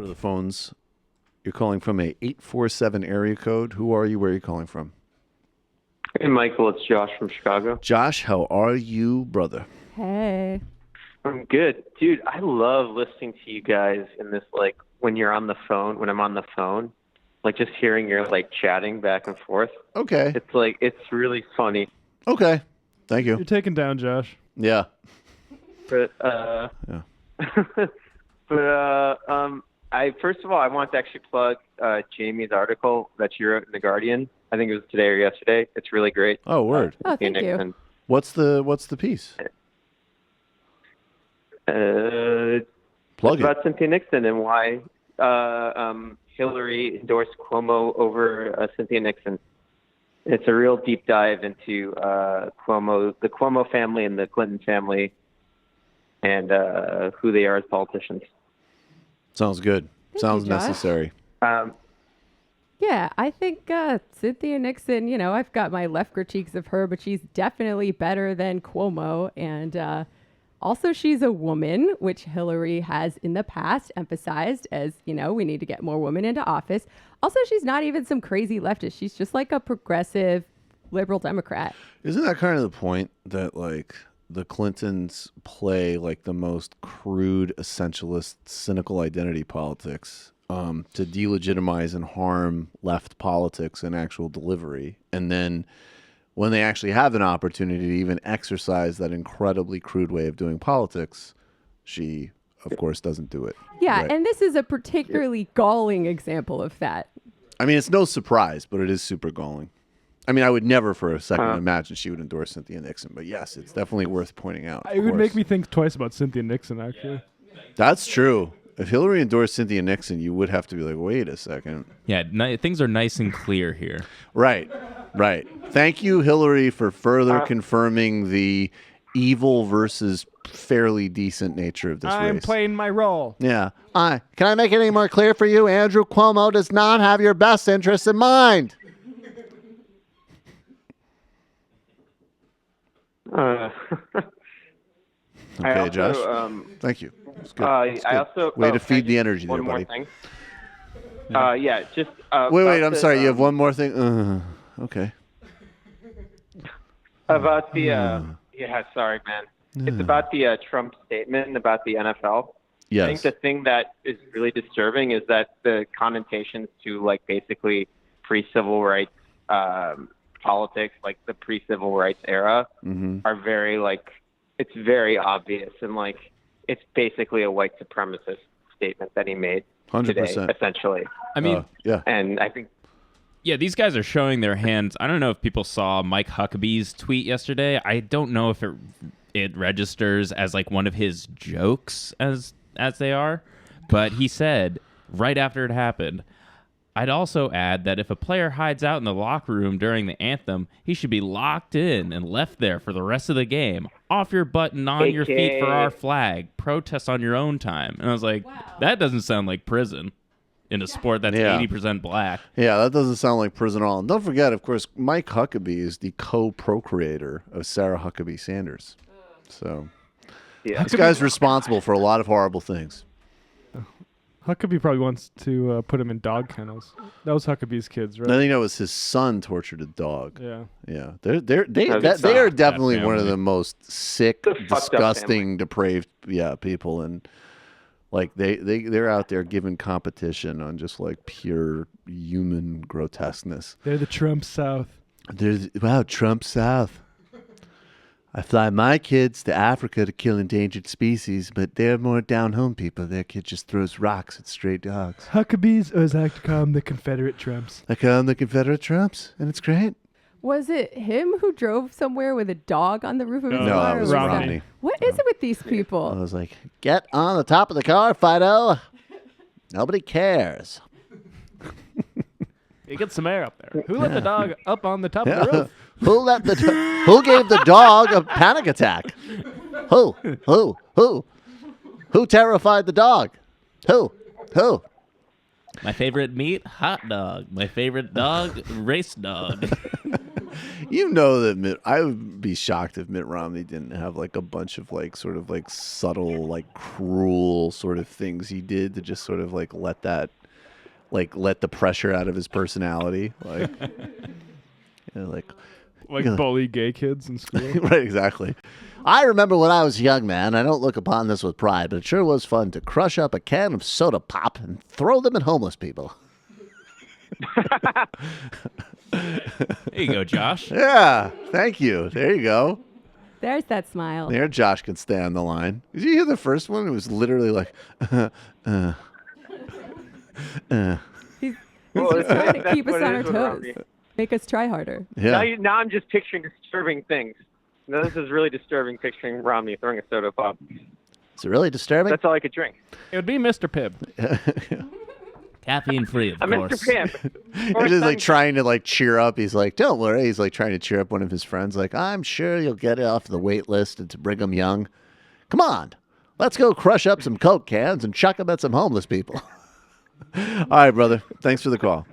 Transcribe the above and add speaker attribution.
Speaker 1: the phones. You're calling from a 847 area code. Who are you? Where are you calling from?
Speaker 2: Hey, Michael. It's Josh from Chicago.
Speaker 1: Josh, how are you, brother?
Speaker 3: Hey.
Speaker 2: I'm good. Dude, I love listening to you guys in this, like, when you're on the phone, when I'm on the phone, like, just hearing your, like, chatting back and forth.
Speaker 1: Okay.
Speaker 2: It's, like, it's really funny.
Speaker 1: Okay. Thank you.
Speaker 4: You're taken down, Josh.
Speaker 1: Yeah.
Speaker 2: But,
Speaker 1: Yeah.
Speaker 2: First of all, I want to actually plug Jamie's article that you wrote in The Guardian. I think it was today or yesterday. It's really great.
Speaker 1: Oh, word.
Speaker 3: Oh, thank you.
Speaker 1: What's the piece? Plug it.
Speaker 2: About Cynthia Nixon and why Hillary endorsed Cuomo over Cynthia Nixon. It's a real deep dive into Cuomo, the Cuomo family and the Clinton family, and who they are as politicians.
Speaker 1: Sounds good. Sounds
Speaker 3: you, Josh.
Speaker 1: necessary.
Speaker 3: Yeah, I think Cynthia Nixon, I've got my left critiques of her, but she's definitely better than Cuomo. And also she's a woman, which Hillary has in the past emphasized as, we need to get more women into office. Also, she's not even some crazy leftist. She's just like a progressive liberal Democrat.
Speaker 1: Isn't that kind of the point that, like, the Clintons play, like, the most crude, essentialist, cynical identity politics to delegitimize and harm left politics and actual delivery. And then when they actually have an opportunity to even exercise that incredibly crude way of doing politics, she, of course, doesn't do it.
Speaker 3: Yeah,
Speaker 1: Right.
Speaker 3: and this is a particularly galling example of that.
Speaker 1: I mean, it's no surprise, but it is super galling. I mean, I would never for a second imagine she would endorse Cynthia Nixon, but yes, it's definitely worth pointing out.
Speaker 4: It would make me think twice about Cynthia Nixon, actually.
Speaker 1: That's true. If Hillary endorsed Cynthia Nixon, you would have to be like, wait a second.
Speaker 5: Yeah, things are nice and clear here.
Speaker 1: Right. Thank you, Hillary, for further confirming the evil versus fairly decent nature of this race.
Speaker 4: I'm playing my role.
Speaker 1: Yeah. Can I make it any more clear for you? Andrew Cuomo does not have your best interests in mind. Okay, Josh. Thank you. It's good. It's good.
Speaker 2: I also
Speaker 1: way to feed the energy
Speaker 2: one
Speaker 1: there,
Speaker 2: more
Speaker 1: buddy.
Speaker 2: thing. Just
Speaker 1: Wait. I'm sorry. You have one more thing. Okay.
Speaker 2: About the sorry, man. It's about the Trump statement about the NFL.
Speaker 1: Yes.
Speaker 2: I think the thing that is really disturbing is that the connotations to, like, basically pre-civil rights politics, like the pre-civil rights era, are very, like, it's very obvious, and, like, it's basically a white supremacist statement that he made
Speaker 1: 100%.
Speaker 2: today, essentially.
Speaker 5: I mean,
Speaker 1: yeah.
Speaker 2: And I think,
Speaker 5: yeah, these guys are showing their hands. I don't know if people saw Mike Huckabee's tweet yesterday. I don't know if it registers as, like, one of his jokes as they are, but he said right after it happened, I'd also add that if a player hides out in the locker room during the anthem, he should be locked in and left there for the rest of the game. Off your butt and on your feet for our flag. Protest on your own time. And I was like, that doesn't sound like prison in a sport that's 80% black.
Speaker 1: Yeah, that doesn't sound like prison at all. And don't forget, of course, Mike Huckabee is the co-procreator of Sarah Huckabee Sanders. So this guy's responsible for a lot of horrible things.
Speaker 4: Huckabee probably wants to put him in dog kennels. That was Huckabee's kids, right?
Speaker 1: I think that was his son tortured a dog.
Speaker 4: Yeah.
Speaker 1: They are definitely one of the most sick, disgusting, depraved people, and like they're out there giving competition on just like pure human grotesqueness.
Speaker 4: They're the Trump South.
Speaker 1: Wow, Trump South. I fly my kids to Africa to kill endangered species, but they're more down-home people. Their kid just throws rocks at stray dogs.
Speaker 4: Huckabees, or as I like to call them, the Confederate Trumps.
Speaker 1: I call them the Confederate Trumps, and it's great.
Speaker 3: Was it him who drove somewhere with a dog on the roof of his car?
Speaker 1: No, that was Romney.
Speaker 3: What is it with these people?
Speaker 1: I was like, get on the top of the car, Fido. Nobody cares.
Speaker 4: You get some air up there. Who let the dog up on the top of the roof?
Speaker 1: Who gave the dog a panic attack? Who terrified the dog? Who?
Speaker 5: My favorite meat, hot dog. My favorite dog, race dog.
Speaker 1: You know that I would be shocked if Mitt Romney didn't have like a bunch of like sort of like subtle, like cruel sort of things he did to just sort of like let the pressure out of his personality. Like, like
Speaker 4: bully gay kids in school.
Speaker 1: Right, exactly. I remember when I was a young man, I don't look upon this with pride, but it sure was fun to crush up a can of soda pop and throw them at homeless people.
Speaker 5: There you go, Josh.
Speaker 1: Yeah, thank you. There you go.
Speaker 3: There's that smile.
Speaker 1: There, Josh can stay on the line. Did you hear the first one? It was literally like,
Speaker 3: He's trying to keep us on our toes. Make us try harder.
Speaker 1: Yeah.
Speaker 2: Now I'm just picturing disturbing things. Now this is really disturbing, picturing Romney throwing a soda pop.
Speaker 1: Is it really disturbing?
Speaker 2: That's all I could drink.
Speaker 4: It would be Mr. Pibb.
Speaker 5: Caffeine free, of
Speaker 2: I'm
Speaker 5: course.
Speaker 2: Mr. Pibb.
Speaker 1: He's just like trying to like cheer up. He's like, don't worry. He's like trying to cheer up one of his friends. Like, I'm sure you'll get it off the wait list to Brigham Young. Come on. Let's go crush up some Coke cans and chuck them at some homeless people. All right, brother. Thanks for the call.